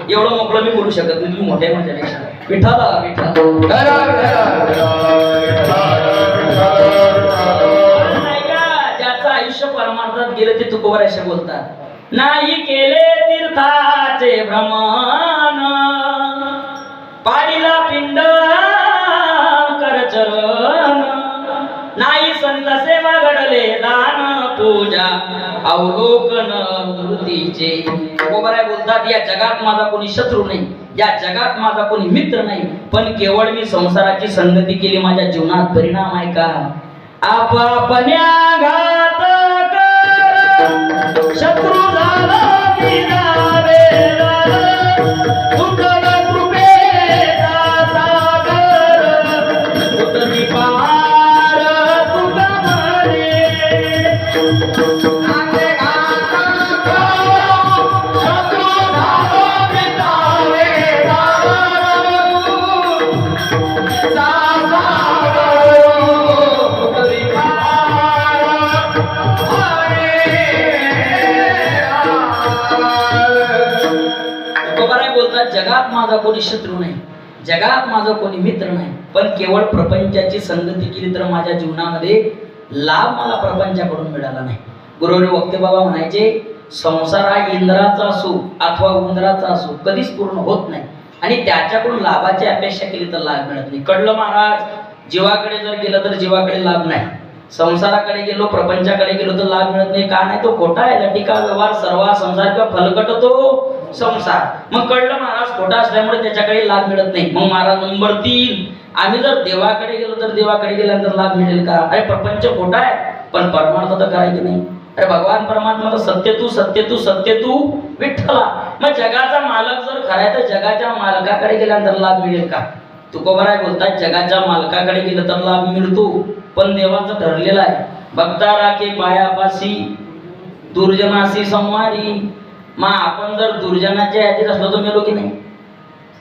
एवढं मोकळं मी बोलू शकत नाही, तुम्ही मोठ्या माझ्यापेक्षा. विठाला ज्याचं आयुष्य परमार्थात गेलं ते तुकोबर असे बोलतात. नाही केले तीर्थाचे भ्रमण, पाडीला पिंड करचरण, नाही संत सेवा घडले दान पूजा अवलोकन मूर्तीचे. तुकोबराय बोलतात, या जगात माझा कोणी शत्रू नाही, या जगात माझा कोणी मित्र नाही, पण केवळ मी संसाराची संगती केली, माझ्या जीवनात परिणाम आहे का? आपापल्या घात कर शत्रू झाला जगात माझा कोणी शत्रू नाही, जगात माझा कोणी मित्र नाही, पण केवळ प्रपंचाची संगती केली तर माझ्या जीवनामध्ये लाभ मला प्रपंचाकडून मिळाला नाही. गुरुदेव वक्ते बाबा म्हणायचे, संसार हा इंद्राचा असो अथवा उंदराचा असो कधीच पूर्ण होत नाही, आणि त्याच्याकडून लाभाची अपेक्षा केली तर लाभ मिळत नाही. कळलं महाराज? जीवाकडे जर गेलं तर जीवाकडे लाभ नाही, संसाराकडे गेलो प्रपंचाकडे गेलो तर लाभ मिळत नाही. का नाही? तो खोटा आहे. लटिका व्यवहार सर्वा संसार किंवा फलकट तो संसार. मग कळलं महाराज, खोटा असल्यामुळे त्याच्याकडे लाभ मिळत नाही. मग महाराज नंबर 3, आम्ही जर देवाकडे गेलो तर देवाकडे गेल्यानंतर लाभ मिळेल का? अरे प्रपंच खोटा आहे, पण परमार्थ तर करायचे नाही. अरे भगवान परमात्मा तर सत्य तू सत्य तू सत्य तू विठ्ठला. मग जगाचा मालक जर खरा आहे तर जगाच्या मालकाकडे गेल्यानंतर लाभ मिळेल का? तुकोबराय बोलतात, जगाच्या मालकाकडे गेलं तर लाभ मिळतो, पण देवाचं ठरलेलं आहे, भक्ता राखे पायापाशी दुर्जनाशी संवारी. मग आपण जर दुर्जनाच्या यादीत असलो तर मेलो की नाही?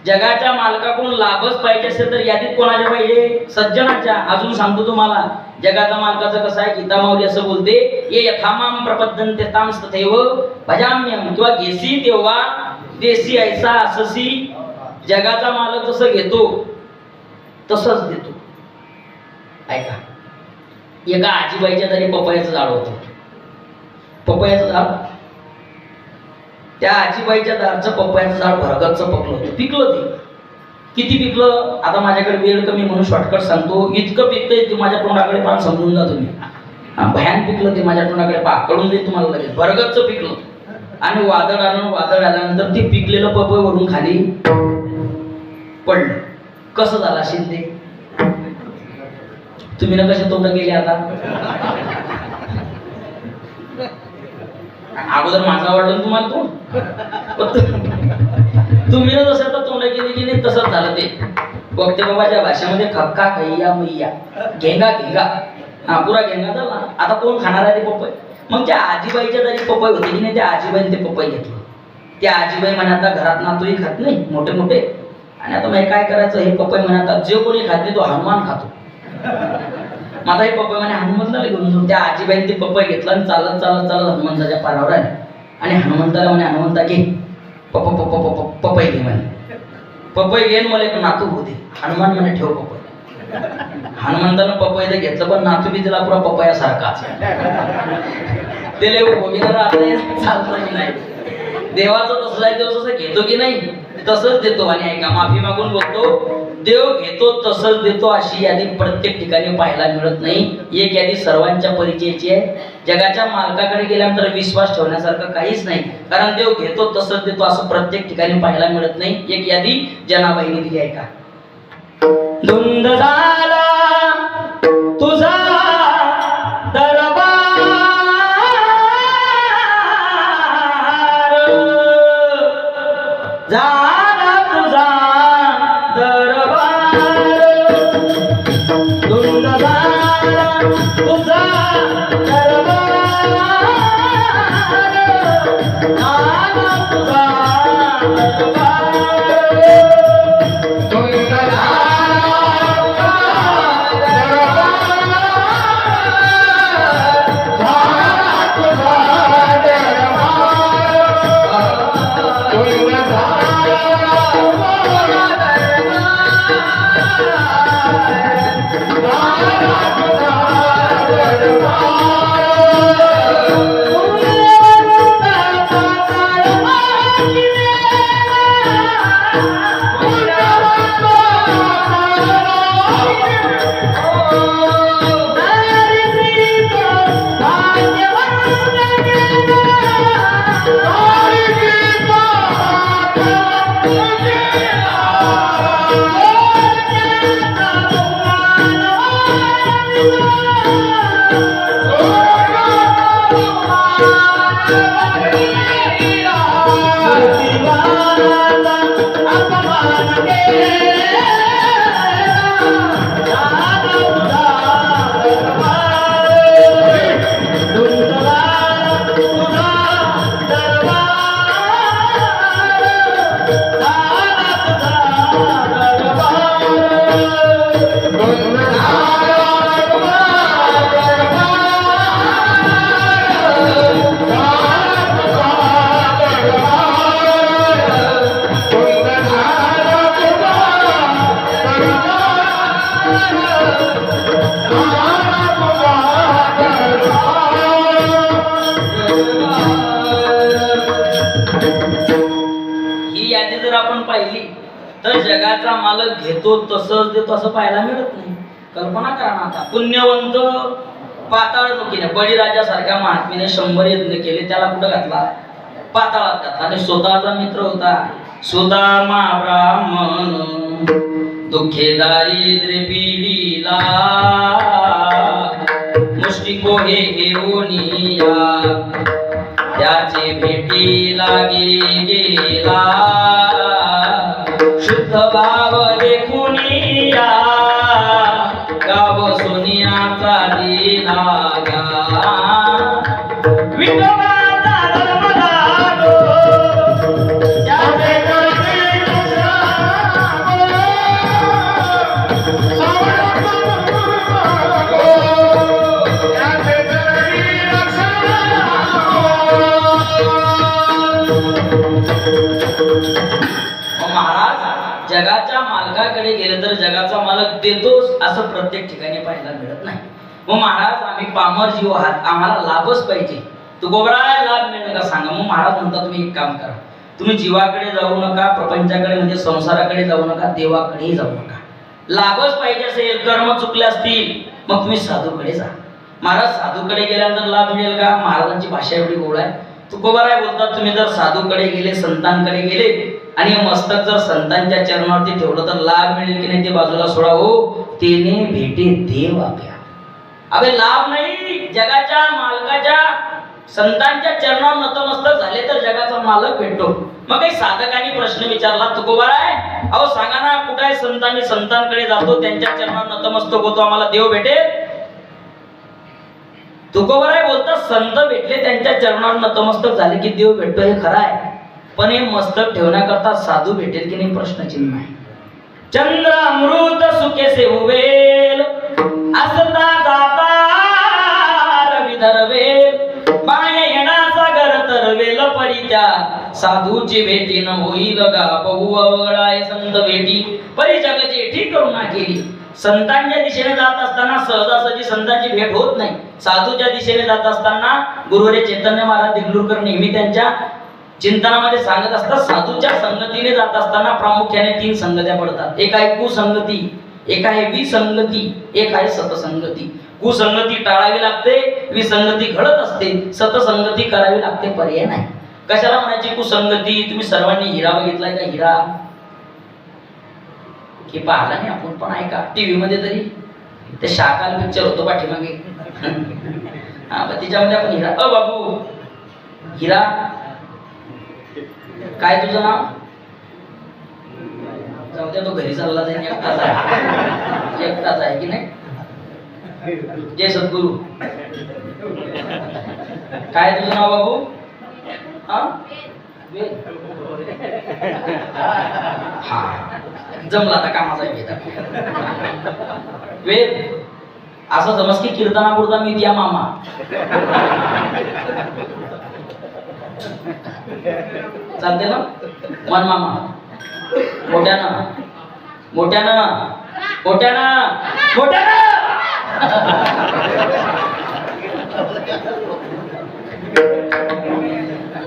जगाच्या मालकाकडून लाभच पाहिजे असेल तर यादीत कोणाच्या पाहिजे? सज्जनाच्या. अजून सांगतो तुम्हाला, जगाच्या मालकाचं कसं आहे, गीता माऊली असं बोलते, ये यथामाम प्रपद्यन्ते तां तथैव भजाम्यहम्, किंवा घेसी तेव्हा देसी ऐसा अससी. जगाचा मालक जसं घेतो तसंच देतो. ऐका, एका आजीबाईच्या तरी पपयाचं झाड होतं. पपयाचं झाड, त्या आजीबाईच्या दारचं पपयाचं झाड भरगतचं पकलं होतं. पिकलं ते. किती पिकलं? आता माझ्याकडे वेळ कमी म्हणून शॉर्टकट सांगतो. इतकं पिकतंय ते माझ्या तोंडाकडे पाहून समजून जा तुम्ही. भयान पिकलं ते, माझ्या तोंडाकडे पहा, कळून देईल तुम्हाला लगेच. भरगतचं पिकलं, आणि वादळ आल्यानंतर ते पिकलेलं पपय वरून खाली पडलं. कसं झालं असेल ते? तुम्ही ना कसे तोंड गेले? आता अगोदर माझा आवडलं तुम्हाला तोंड, तुम्ही ना जसं तर तोंड गेली की नाही तसंच झालं ते. वक्ते बाबाच्या भाषेमध्ये खक्का खैया मैया घेंगा घेंगा, हा पुरा घेंगा झाला. आता कोण खाणार आहे ते पपई? मग त्या आजीबाईच्या तरी पपई होते की नाही, त्या आजीबाईने ते पपई घेतलं. त्या आजीबाई म्हणे, आता घरात नातूही खात नाही मोठे मोठे, आणि आता मग काय करायचं? हे पपई म्हणे, आता जे कोणी खात नाही तो हनुमान खातो. माझा हे पपई म्हणे हनुमंताला घेऊन जाऊ. त्या आजीबाईने ते पपई घेतलं आणि चालत चालत चालत हनुमंताच्या पारावर आले, आणि हनुमंताला म्हणे, हनुमंता घे पपई घे म्हणे. पपई घेऊन मला एक नातू होते. हनुमान म्हणे ठेव पपई. हनुमंतानं पपई ते घेतलं, पण नातू बी तिला पुरा पपया सारखाच. ते चालतं की नाही? देवाचं तसं आहे, देव जसं घेतो की नाही तसंच देतो. आणि ऐका, माफी मागून बोलतो, देव घेतो तसंच देतो अशी यादी प्रत्येक ठिकाणी पाहायला मिळत नाही. एक यादी सर्वांच्या परिचयाची आहे. जगाच्या मालकाकडे गेल्यानंतर विश्वास ठेवण्यासारखं काहीच नाही, कारण देव घेतो तसंच देतो असं प्रत्येक ठिकाणी पाहायला मिळत नाही. एक यादी जनाबाईने दिली आहे का? धुंद झाला तुझा दरबार, झाला तुझा दरबार, धुंद झाला तुझा दरबार, झाला तुझा दरबार, धुंद झाला तर जगाचा मालक घेतो तसंच देतो असं पाहायला मिळत नाही. कल्पना करा ना आता, पुण्यवंत पाताळ नुकीने बळीराजासारख्या महात्म्याने 100 यज्ञ केले, त्याला कुठं घातला? पाताळात घातला. आणि स्वतःचा मित्र होता सुदामा ब्राह्मण, दुःखे दारिद्र्य पीडिला, मुष्टिको हे घेऊनिया, त्याचे भेटी लागे गेला, शुद्ध भाव देखुनिया, गाव सोनियाचा दिलागा, विठोबाचा धर्म लागो, त्याचे जगाच्या मालकाकडे गेले तर जगाचा मालक देतोच असं प्रत्येक ठिकाणी पाहायला मिळत नाही. मग महाराज आम्ही पामर जीव आहात, आम्हाला लाभच पाहिजे, तू गोबराय लाभ मिळेल का सांगा. मग महाराज म्हणतात तुम्ही एक काम करा, तुम्ही जीवाकडे जाऊ नका, प्रपंचाकडे म्हणजे संसाराकडे जाऊ नका, देवाकडेही जाऊ नका. लाभच पाहिजे असेल, कर्म चुकले असतील, मग तुम्ही साधूकडे जा. महाराज साधूकडे गेल्यानंतर लाभ मिळेल का? महाराजांची भाषा एवढी गोड आहे. तुकोबाराय बोलतात तुम्ही जर साधूकडे गेले, संतांकडे गेले आणि मस्तक जर संतांच्या चरणावरती ठेवलं तर लाभ मिळेल की नाही ते बाजूला सोडा. हो, तेने भेटे देव आपल्या. अबे लाभ नाही, जगाच्या मालकाच्या संतांच्या चरणावर नतमस्तक झाले तर जगाचा मालक भेटतो. मग काही साधकांनी प्रश्न विचारला, तुकोबाराय अहो सांगा ना, कुठे आहे संतांनी संतांकडे जातो, त्यांच्या चरणावर नतमस्तक होतो, आम्हाला देव भेटेल? तुकोबाराय बोलतात संत भेटले, त्यांच्या चरणावर नतमस्तक झाले की देव भेटतो, हे खरं आहे. पण हे मस्तक ठेवण्याकरता साधू भेटेल की नाही प्रश्नचिन्ह आहे. चंद्र अमृत सुखे से उवेल, असता जाता रवी धरवेल, माये येणा सागर तरवेल, परी त्या साधूची भेटी न होईल गा बहु अवघडाय संत भेटी, परी जग जेठी करुणा केली. संतांच्या दिशेने जात असताना सहजासहजी संतांची भेट होत नाही. साधूच्या दिशेने जात असताना गुरुरे चैतन्य महाराज देगलूरकर नेहमी त्यांच्या चिंतनामध्ये सांगत असतात, साधूच्या संगतीने जात असताना प्रामुख्याने 3 संगत्या पडतात. एक आहे कुसंगती, एक आहे विसंगती, एक आहे सतसंगती. कुसंगती टाळावी लागते, विसंगती घडत असते, सतसंगती करावी लागते, पर्याय नाही. कशाला म्हणायची कुसंगती? तुम्ही सर्वांनी हिरा बघितलाय का? हिरा की पाहिला नाही आपण, पण ऐका टीव्ही मध्ये तरी ते शाकाल पिक्चर होतो पाठीमागे, हा त्याच्यामध्ये आपण हिरा, अ बाबू हिरा काय तुझं नाव? जाऊ द्या, तो घरी चालला जाईल, एकटाच आहे, एकटाच आहे की नाही. जय सद्गुरु. काय तुझं नाव बाबू? हा जमला आता कामाचा वेद. असं समज की कीर्तनापुरता मी द्या मामा. चालते ना? मन मामा मोठ्यानं मोठ्यानं मोठ्यानं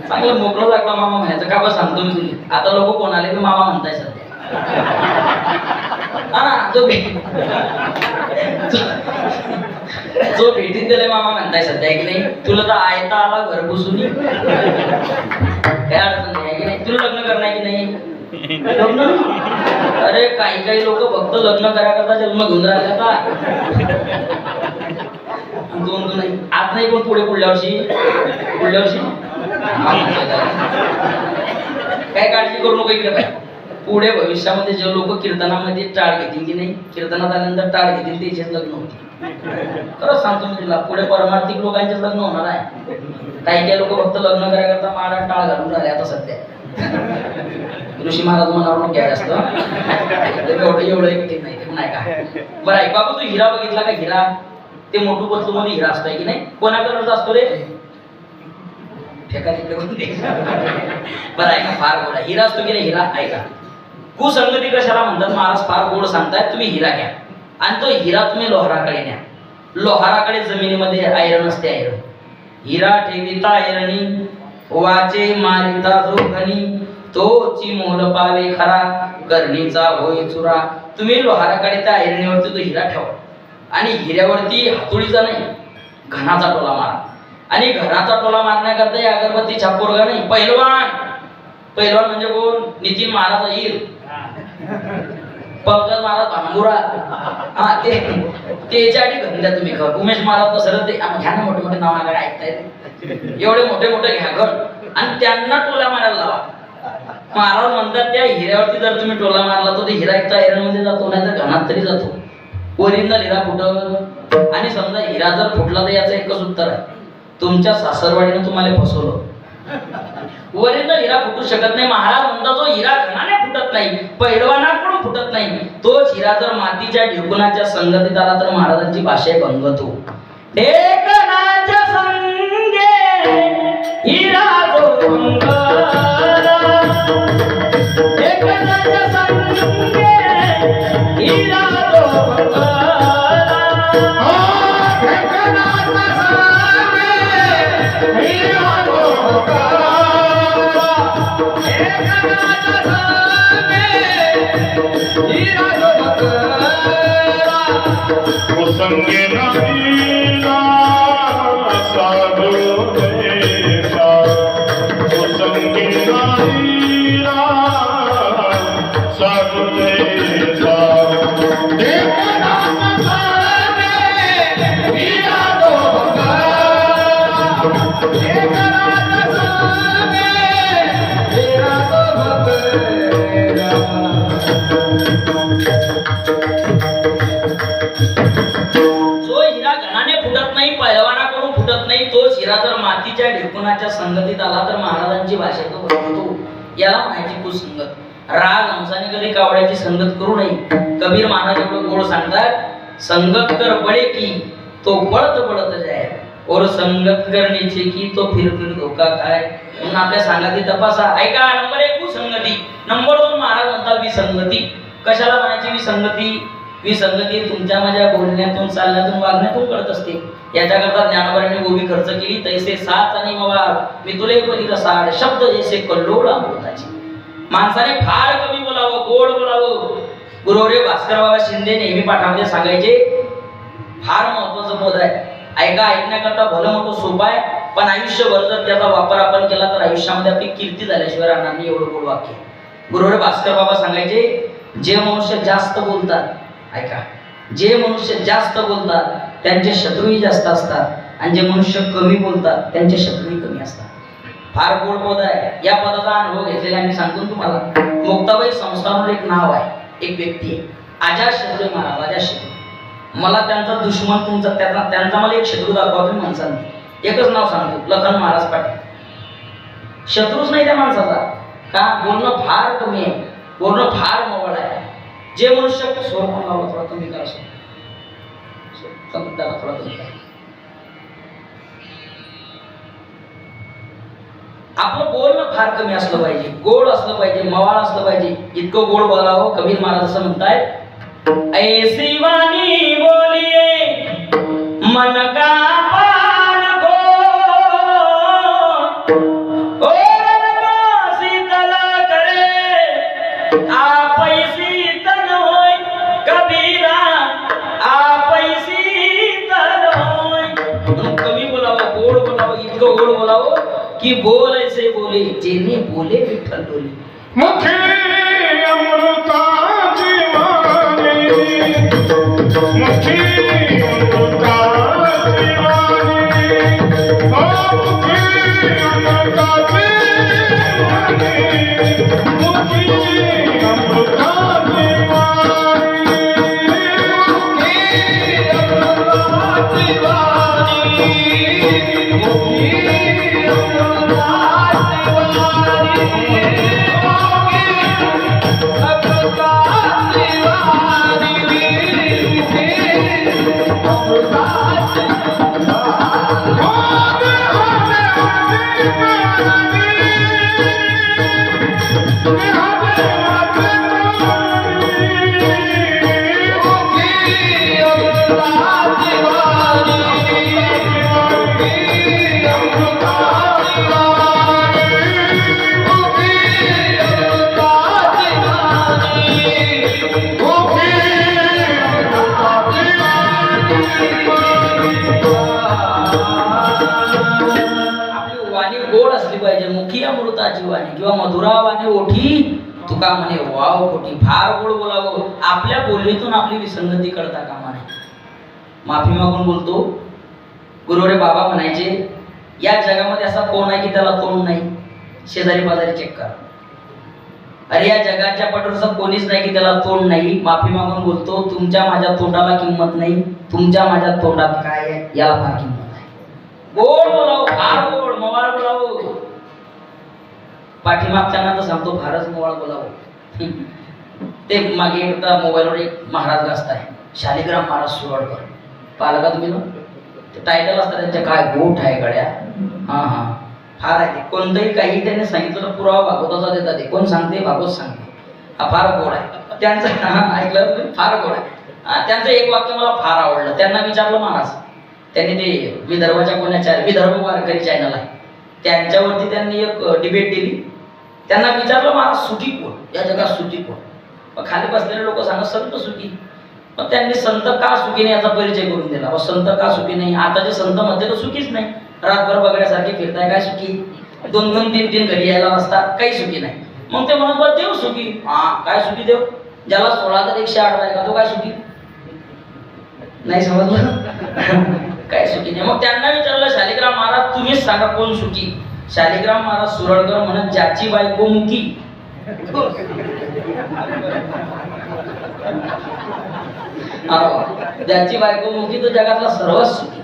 चांगलं मोकळं लागला मामा म्हणायचं का बस सांगतो मी तुझी. आता लोक कोण आले मी मामा म्हणताय सध्या. हा ना जो भेटीत दिलाय मामा म्हणताय सध्या की नाही. तुला तर आयता आला घर बसून काय अडचण नाही की नाही. तुला लग्न करणार की नाही. लग्न अरे काही लोक फक्त लग्न करायकरता जन्म घेऊन राहिले का. दोन नाही आज नाही पण पुढल्या वर्षी काय काळजी करू नको इकडे बाय. पुढे भविष्यामध्ये जे लोक कीर्तनामध्ये टाळ घेतील की नाही, कीर्तनात आल्यानंतर टाळ घेतील त्याचेच लग्न होतील. खरंच सांगतो मी तुला, पुढे परमार्थिक लोकांचेच लग्न होणार आहे. काही लोक फक्त लग्न करायकरता माडा टाळ घालून राहिले आता सध्या. ऋषी महाराज मनावर घ्यायला असतं एवढं एक नाही ते नाही का. बरं ऐक बाबू, तू हिरा बघितला का. हिरा ते मोठू पतलू मध्ये हिरा असतोय की नाही. कोणा कलरचा असतो रे. फेका तिकडे बरं ऐका, फार गोड आहे हिरा असतो की नाही. हिरा ऐका, कुसंगती कशाला म्हणतात महाराज फार गोड सांगतायत. तुम्ही हिरा घ्या आणि तो हिरा तुम्ही लोहाराकडे न्या. लोहाराकडे जमिनीमध्ये आयरन असते. आयरन हिरा ठेविता आयरणी वाचे मारिता जो घनी तोची मोल पावे खरा करणीचा होय चुरा. तुम्ही लोहाराकडे त्या आयरणीवरती तो हिरा ठेवा आणि हिऱ्यावरती हातोडीचा नाही घनाचा टोला मारा. आणि घनाचा टोला मारण्याकरता या अगरबत्तीचा पोरगा नाही, पैलवान म्हणजे कोण. नितीन महाराज येईल, पंकज महाराज भांबुरा. हा त्याच्या आधी घरी द्या तुम्ही घर. उमेश महाराज तसं ते घ्या ना, मोठे नाव आला ऐकताय एवढे मोठे घ्या घर आणि त्यांना टोला मारायला लावा. महाराज म्हणतात त्या हिऱ्यावरती जर तुम्ही टोला मारला तर ते हिरा एकटा आयरन मध्ये जातो, नाही तर घनात तरी जातो. ओरिजिनल हिरा फुटल. आणि समजा हिरा जर फुटला तर याचं एकच उत्तर आहे, तुमच्या सासरवाडीने तुम्हाला फसवलं. ओरिजिनल हिरा फुटू शकत नाही. महाराज म्हणतात जो हिरा घनाने फुटत नाही, पैलवानाकडून फुटत नाही, तोच हिरा जर मातीच्या ढिकुणाच्या संगतीत आला तर महाराजांची भाषा भंगतो. ढेकणाच्या संगे हिरा जो भंगला, ढेकणाच्या संगे हिरा जो भंगला. संगे नदीला साधू देसा, संगे नदीला साधू देसा. हिरा जर मातीच्या ढिकुणाच्या संगतीत आला तर महाराजांची भाषा तो बदलतो. याला म्हणायची कुसंगत. राग हंसाने कधी कावड्याची संगत करू नये. कबीर महाराज एवढं गोड सांगतात, संगत कर बळे की तो पळत जाय और संगत करण्याची की तो फिर धोका काय. म्हणून आपल्या सांगती तपासा. ऐका, नंबर 1 कुसंगती. नंबर 2 महाराज म्हणतात विसंगती. कशाला म्हणायची विसंगती. विसंगती तुमच्या माझ्या बोलण्यातून, चालण्यातून, वागण्यातून कळत असते. याच्याकरता ज्ञानोबांनी गोबी खर्च केली. तैसे साच आणि मवार मी तुले परीला साड शब्द जैसे कल्लोळ अमृताची. माणसाने फार कमी बोलावं, गोड बोलावं. गुरुवर्य भास्कर बाबा शिंदे नेहमी पाठामध्ये सांगायचे, फार महत्वाचं पद आहे. ऐकण्याकरता भलं मोठं सोपं आहे, पण आयुष्यभर जर त्याचा वापर आपण केला तर आयुष्यामध्ये आपली कीर्ती झाल्याशिवाय राहणार नाही. एवढं गोड वाक्य. गुरुवर्य भास्कर बाबा सांगायचे, जे मनुष्य जास्त बोलतात, ऐका, जे मनुष्य जास्त बोलतात त्यांचे शत्रूही जास्त असतात आणि जे मनुष्य कमी बोलतात त्यांचे शत्रूही कमी असतात. फार गोड पद आहे. या पदाचा अनुभव घेतलेला मी सांगतो तुम्हाला. मुक्ताबाई संस्थानवर एक नाव आहे, एक व्यक्ती आहे, आजाद शत्रू महाराज. आजाद शत्रू. मला त्यांचा दुश्मन तुमचा त्यांचा मला एक शत्रू दाखवा तुम्ही माणसांनी. एकच नाव सांगतो, लखन महाराज पाटील. शत्रूच नाही त्या माणसाचा. का बोलणं फार कमी आहे, बोलणं फार मोवळ आहे. जे मनुष्य स्वर पण लावा थोडा कमी करा, त्याला थोडा कमी करा. आपलं बोलणं फार कमी असलं पाहिजे, गोड असलं पाहिजे, मवाळ असलं पाहिजे. इतकं गोड बोलावं. कबीर महाराज असं म्हणतायत, ऐसी वाणी बोलिए मन का पान को और को शीतल करे आप शीतल होय कबीरा आप शीतल होय. कमी बोलावं गोड बोलावं इतकं गोड बोलावं की बोल ऐसे बोले जेने बोले विठ्ठल डोले. मुखी अमृताची वाणी मुखी अमृताची वाणी ओ मुखी अमृताची वाणी मुखी अमृताची वाणी मुखी अमृताची वाणी मुखी अमृताची वाणी किंवा मधुरा वाणी ओठी तुका म्हणे वाव कोठी. फार गोड बोलावं. आपल्या बोलणीतून आपली विसंगती कळता कामा नये. माफी मागून बोलतो. गुरुवरे बाबा म्हणायचे या जगामध्ये असा कोण आहे की त्याला तोंड नाही. शेजारी पाजारी चेक करा. अरे या जगाच्या पटोरचं कोणीच नाही की त्याला तोंड नाही. माफी मागून बोलतो तुमच्या माझ्या तोंडाला किंमत नाही. तुमच्या माझ्या तोंडात काय आहे याला फार किंमत आहे. गोड बोलावं फार गोड मवाळ बोलावं. पाठीमागच्यांना तर सांगतो फारच मोवाळ बोलावं. ते मागे एकदा मोबाईलवर एक महाराज गाजताय शालिग्राम महाराज सुरवाडकर. पाहिलं का तुम्ही ना ते टायटल असतात त्यांच्या काय गोठ आहे गड्या. हा हा फार आहे ते. कोणतंही काही त्यांनी सांगितलं तर पुरावा भागवताचा देतात. ते कोण सांगते भागवत सांगते. हा फार गोड आहे त्यांचं. ऐकलं तुम्ही फार गोड आहे. त्यांचं एक वाक्य मला फार आवडलं. त्यांना विचारलं महाराज त्यांनी ते विदर्भाच्या कोणाच्या विदर्भ वारकरी चॅनल आहे त्यांच्यावरती त्यांनी एक डिबेट दिली. त्यांना विचारलं महाराज सुखी कोण या जगात सुखी कोण. मग खाली बसलेले लोक सांगत संत सुखी. मग त्यांनी संत का सुखी नाही याचा परिचय करून दिला. मग संत का सुखी नाही. आताचे संत मध्ये तर सुखीच नाही. रातभर बघण्यासारखे फिरताय काय सुखी. 2-2, 3-3 घरी यायला असतात काही सुखी नाही. मग ते म्हणत बरं देव सुखी. हा काय सुखी देव ज्याला 16 तर 108 बायका तो काय सुखी नाही समजलं. काय सुखी नाही. मग त्यांना विचारलं शालिग्राम महाराज तुम्हीच सांगा कोण सुखी. शालिग्राम महाराज सुरळकर म्हणत ज्याची बायको मुकी. ज्याची बायको मुकी तो जगातला सर्वात सुखी.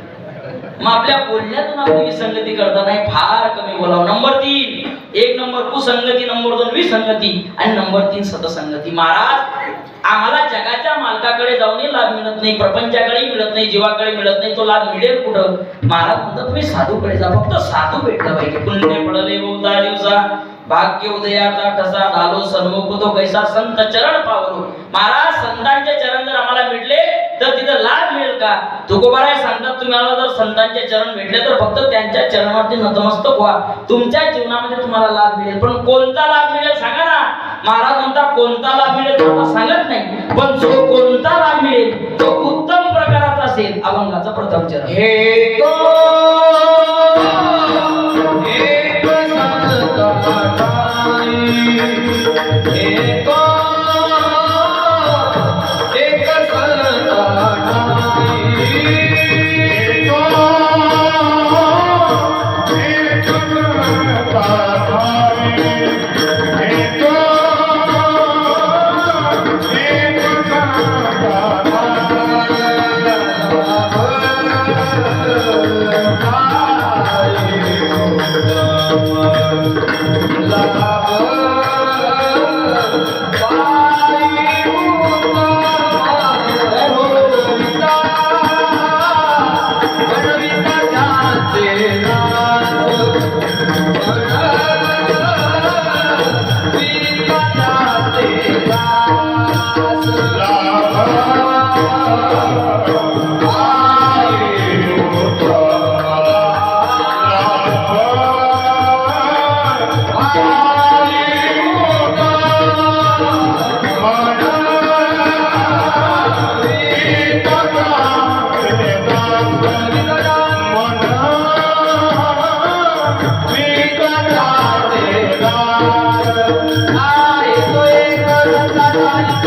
मग आपल्या बोलण्यातून आपली विसंगती करता नाही. फार कमी बोलावं. Number 3 1 number कुसंगती. नंबर 2 विसंगती आणि नंबर 3 सतसंगती. महाराज आम्हाला जगाच्या मालकाकडे जाऊनही लाभ मिळत नाही. प्रपंचाकडे मिळत नाही. जीवाकडे मिळत नाही. तो लाभ मिळेल कुठं. महाराज म्हणतात तुम्ही साधूकडे जा. फक्त साधू भेटला पाहिजे. पुण्य पडले बहुता दिवसा भाग्य उदयाचा ठसा झालो सन्मुख तो कैसा संत चरण पावलो. महाराज संतांचे चरण जर आम्हाला भेटले तर तिथं लाभ मिळेल का. तुकोबाराय सांगतात तुम्हाला जर संतांचे चरण भेटले तर फक्त त्यांच्या चरणावरती नतमस्तक व्हा. तुमच्या जीवनामध्ये तुम्हाला लाभ मिळेल. पण कोणता लाभ मिळेल सांगा ना. महाराज म्हणतात कोणता लाभ मिळेल तो सांगत नाही. पण जो कोणता लाभ मिळेल तो उत्तम प्रकाराचा असेल. अभंगाचा प्रथम चरण हे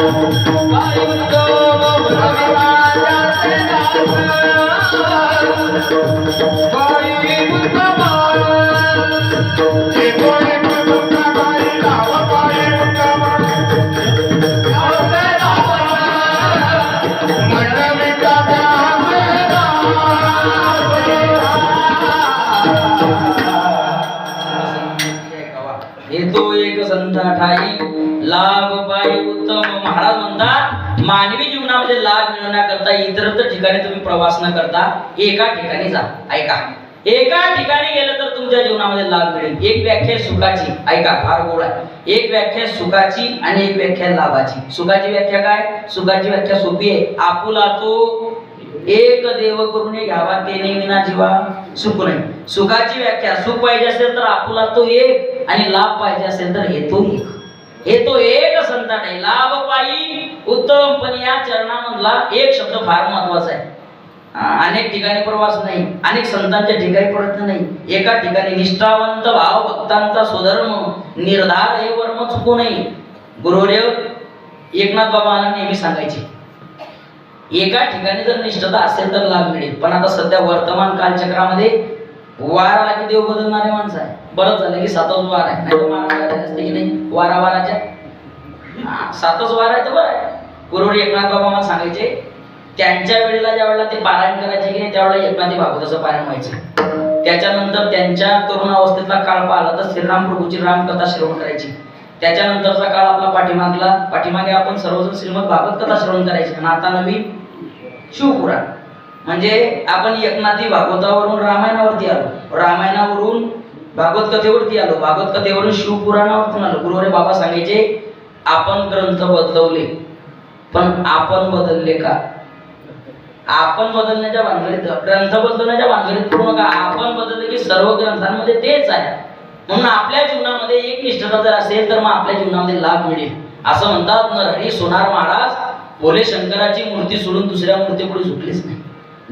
बाई उत्तम रविराजाचे दास बाई उत्तम येतो एक तुमचा बाई लाव बाई उत्तम मंडलिका येतो एक संता ठाई लाभ पायी उत्तम. महाराज म्हणतात मानवी जीवनामध्ये लाभ मिळवण्याकरता इतरत्र ठिकाणी तुम्ही प्रवास न करता एका ठिकाणी जा. ऐका, एका ठिकाणी गेलं तर तुमच्या जीवनामध्ये लाभ मिळेल. एक व्याख्या सुखाची, ऐका फार गोड आहे. एक व्याख्या सुखाची आणि एक व्याख्या लाभाची. सुखाची व्याख्या काय? सुखाची व्याख्या सोपी आहे. आपुला तो एक देव करून घ्यावा तेने विना जीवा सुख नाही. सुखाची व्याख्या सुख पाहिजे असेल तर आपुला तो एक आणि लाभ पाहिजे असेल तर हेतो एक. हेतो एक संताट आहे. लाभ पायी उत्तम. पण या चरणामधला एक शब्द फार महत्वाचा आहे. अनेक ठिकाणी प्रवास नाही, अनेक संतांच्या ठिकाणी प्रयत्न नाही. एका ठिकाणी निष्ठावंत भाव भक्तांचा स्वधर्म निर्धार हे वर्म चुकू नये. गुरुदेव एकनाथ बाबा मला नेहमी सांगायचे एका ठिकाणी जर निष्ठता असेल तर लाभ मिळेल. पण आता सध्या वर्तमान कालचक्रामध्ये वार आला की देव बदलणारे माणसं आहे. बरंच झालं की 7च वार आहे, नाही तर महाराज असते की नाही वाराच्या 7च वार आहे तर बरं आहे. गुरुदेव एकनाथ बाबा मला सांगायचे त्यांच्या वेळेला ज्या वेळेला ते पारायण करायचे की नाही त्यावेळेला एकनाथी भागवताचं पारायण व्हायचं. त्याच्यानंतर त्यांच्या तरुण अवस्थेतला काळ पाहिला तर श्रीराम प्रभूची रामकथा श्रवण करायची. त्याच्यानंतरचा काळ आपला पाठीमागे आपण सर्वजण श्रीमद भागवत कथा श्रवण करायची. आणि आता नवीन शिवपुराण म्हणजे आपण एकनाथी भागवतावरून रामायणावरती आलो, रामायणावरून भागवत कथेवरती आलो, भागवत कथेवरून शिवपुराणावरती आलो. गुरुदेव बाबा सांगायचे आपण ग्रंथ बदलवले पण आपण बदलले का? आपण बदलण्याच्या भानगडीत ग्रंथ बदलण्याच्या भानगडीत करू नका. आपण बदलले की सर्व ग्रंथांमध्ये तेच आहे. म्हणून आपल्या जीवनामध्ये एक निष्ठता जर असेल तर मग आपल्या जीवनामध्ये लाभ मिळेल. असं म्हणतात नरहरी सोनार महाराज भोले शंकराची मूर्ती सोडून दुसऱ्या मूर्तीपुढे झुकलीच नाही.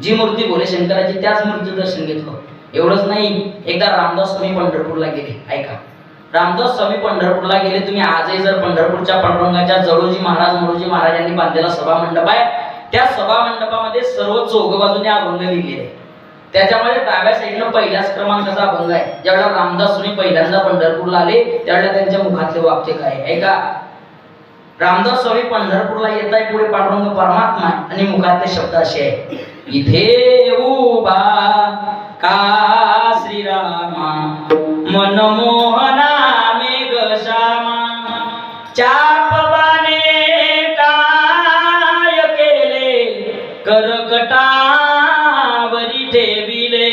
जी मूर्ती भोले शंकराची त्याच मूर्ती दर्शन घेतलं. एवढंच नाही, एकदा रामदास स्वामी पंढरपूरला गेले. ऐका, रामदास स्वामी पंढरपूरला गेले. तुम्ही आजही जर पंढरपूरच्या पांडुरंगाच्या जवळजी महाराजांनी बांधलेला सभा मंडप आहे, त्या सभा मंडपामध्ये सर्व चौघ बाजूने अभंग लिहिलेले. त्याच्यामध्ये डाव्या साईडनं पहिल्याच क्रमांकाचा अभंग आहे. ज्यावेळेला रामदास स्वामी पहिल्यांदा पंढरपूरला आले त्यावेळेला त्यांच्या मुखातले वाक्य काय? ऐका, रामदास स्वामी पंढरपूरला येत आहे, पुढे पांडुरंग परमात्मा आहे आणि मुखातले शब्द असे आहे, इथे उभा का श्रीरामा मनमोहना मेघ श्यामा चापबाने काय केले करकटावरी ठेविले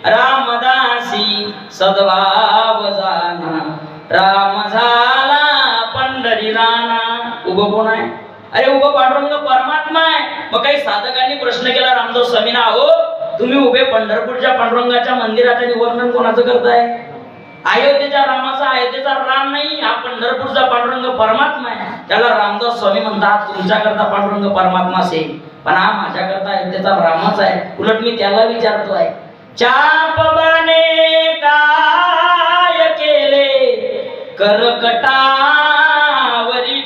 रामदासी सद्भाव जाना राम झाला पंढरी राणा. उभं कोण आहे? अरे उभं पांडुरंग परमात्मा आहे. मग काही साधकांनी प्रश्न केला रामदास स्वामींना, हो तुम्ही उभे पंढरपूरच्या पांडुरंगाच्या मंदिराचं निवर्णन कोणाचं करताय? अयोध्येच्या रामाचा अयोध्येचा राम नाही, हा पंढरपूरचा पांडुरंग परमात्मा आहे. त्याला रामदास स्वामी म्हणतात तुमच्याकरता पांडुरंग परमात्मा असेल पण हा माझ्याकरता अयोध्येचा रामच आहे. उलट मी त्याला विचारतोय, चापबाने काय केले करकटावरी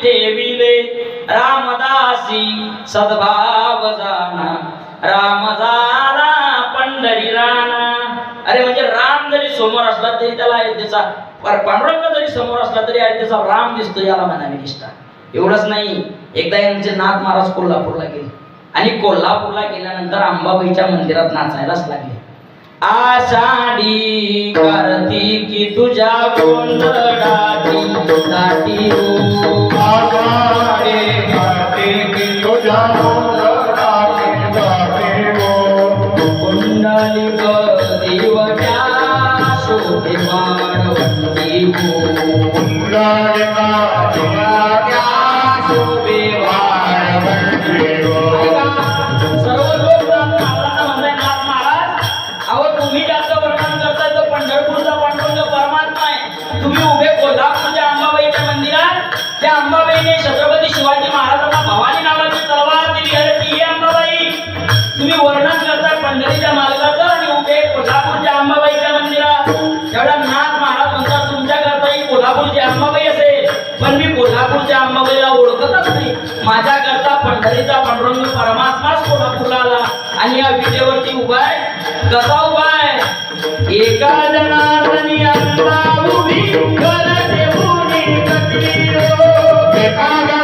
ठेविले रामदासी सद्भाव जाना राम झाला पंढरी राणा. अरे म्हणजे राम जरी समोर असला तरी त्याला अयोध्येचा पांडुरंग जरी समोर असला तरी अयोध्येचा राम दिसतो, याला म्हणावी निष्ठा. एवढंच नाही, एकदा यांचे नाथ महाराज कोल्हापूरला गेले आणि कोल्हापूरला गेल्यानंतर अंबाबाईच्या मंदिरात नाचायलाच लागले. आषाढी कार्तिकी तुझ्या गोंधळाची दाटी हो, आषाढी कार्तिकी तुझ्या गोंधळाची दाटी हो, कुंडलिक देवट्या शोभे वाढवंती हो, कुंडलिका देवट्या शोभे वाढवंती हो. सर्व लोक म्हणताय नाथ महाराज, अहो तुम्ही जास्त वर्णन करताय तो पंढरपूरचा पांडुरंग परमात्मा आहे. तुम्ही उभे कोल्हापूरच्या अंबाबाईच्या मंदिरात, त्या अंबाबाईने छत्रपती शिवाजी महाराजांना भवानी नावाची तलवार दिली आहे, ती अंबाबाई. तुम्ही वर्णन करताय पंढरीच्या मालकाचं आणि उभे कोल्हापूरच्या अंबाबाईच्या मंदिरात. एवढा नाथ महाराज म्हणतात तुमच्या करता ही कोल्हापूरची अंबाबाई असेल पण मी कोल्हापूरच्या अंबाबाईला ओळखतच नाही. माझ्या करता पंढरीचा पांडुरंग परमात्माच कोल्हापूरला आला आणि या विजेवरती उभा आहे. कसा उभा आहे? एका जनार्दनी अंता उभी कर देऊनी कटी हो. एका